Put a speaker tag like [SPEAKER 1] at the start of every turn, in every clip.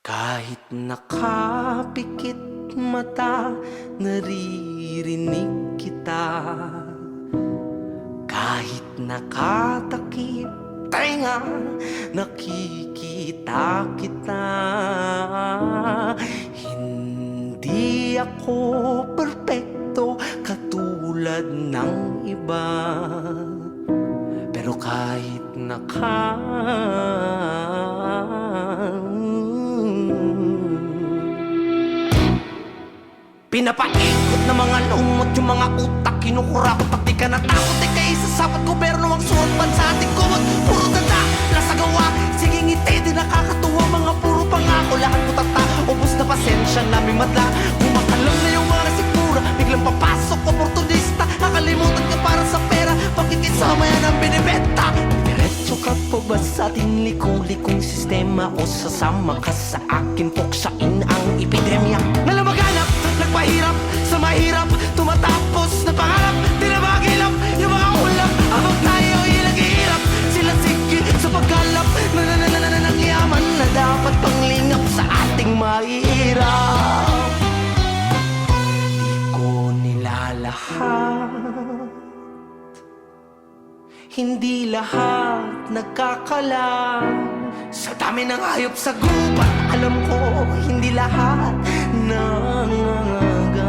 [SPEAKER 1] Kahit nakapikit mata, naririnig kita. Kahit nakatakip tenga, nakikita kita. Hindi ako perpekto katulad ng iba, pero kahit pinapaikot na mga lumot yung mga utak, kinukura ko pag di ka natakot. Ika isa sa gobyerno ang suot bansa ating kumot. Puro tanda, nasagawa, sige ngiti, di nakakatuwa. Mga puro pangako, lahat ko tata. Ubus na pasensya namin madla. Kumakalam na yung mga nasikmura, biglang papasok, oportunista. Nakalimutan ka para sa pera, pagkikisama yan ang binibenta. Diretso ka po ba sa ating likong-likong sistema, o sasama ka sa akin, puksain ang epidemya? Nalamaganap, nagpahirap sa mahirap, tumatapos na pangarap, di na magilap yung mga ulap. Habang tayo ay naghihirap, sila sige sa pagkalap ng yaman na dapat panglingap sa ating mahirap. Di ko nilalahat, hindi lahat nagkakalam. Sa dami ng hayop sa gubat, alam ko hindi lahat nangangagat.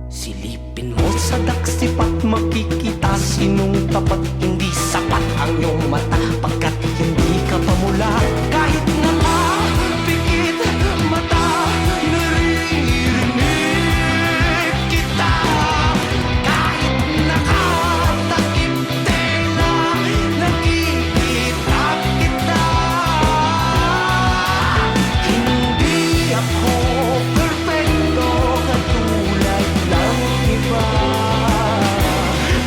[SPEAKER 1] Silipin mo sa daksipat, makikita sinong tapat. Hindi sapat ang iyong mata pagkat hindi ka pamula. Kahit nakapikit mata, naririnig kita. Kahit nakatakip tenga, nakikita kita. Hindi ako perfecto katulad ng iba,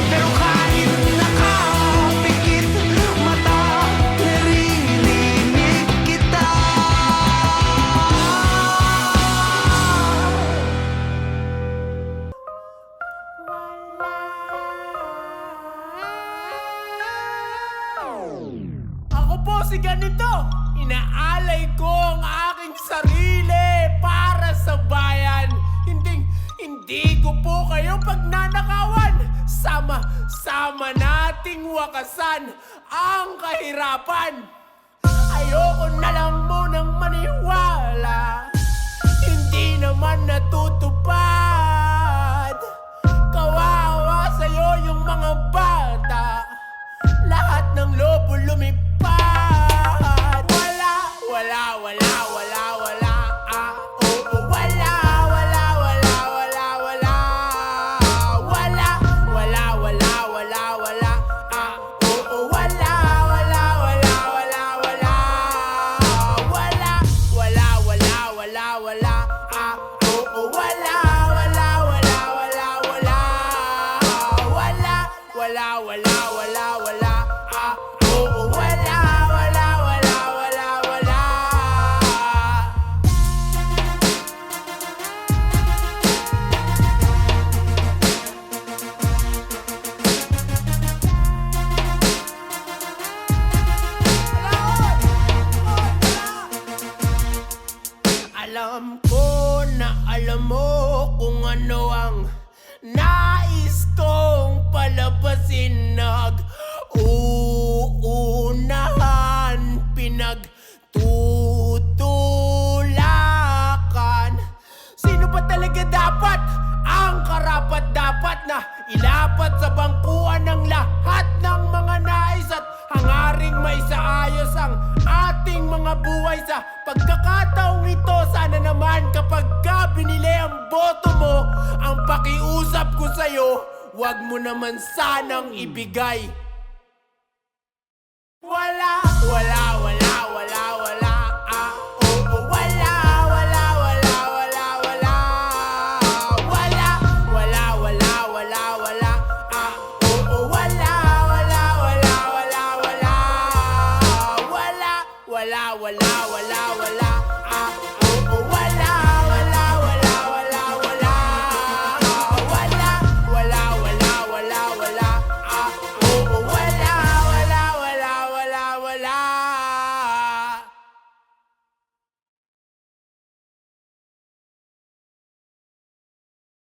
[SPEAKER 1] pero kahit nakapikit mata, naririnig kita.
[SPEAKER 2] Ako po si ganito, inaalay ko ang aking sarili para sa bayan. Hindi ko po kayo pagnanakawan. Sama nating wakasan ang kahirapan. Ayoko na lang munang maniwala, hindi naman natutupad. Kawawa sa'yo yung mga bata, lahat ng lobo lumipad. Wala, ah, oh, wala. Wala, ah, oh, wala. Wala, ah, oo, wala. Wala, ah, oo, wala. Alam ko na alam mo kung ano ang nais kong palabasin. Nag-uunahan, pinagtutulakan. Sino ba talaga dapat ang karapat-dapat na ilapat sa bangkuan ng lahat ng mga nais at hangaring may saayos ang ating mga buhay? Sa pagkakataong ito, sana naman kapag ka binili ang boto mo, ang pakiusap ko sa'yo, wag mo naman sanang ibigay. Wala, ah, oo, wala. Wala, ah, oo, wala. Wala, ah,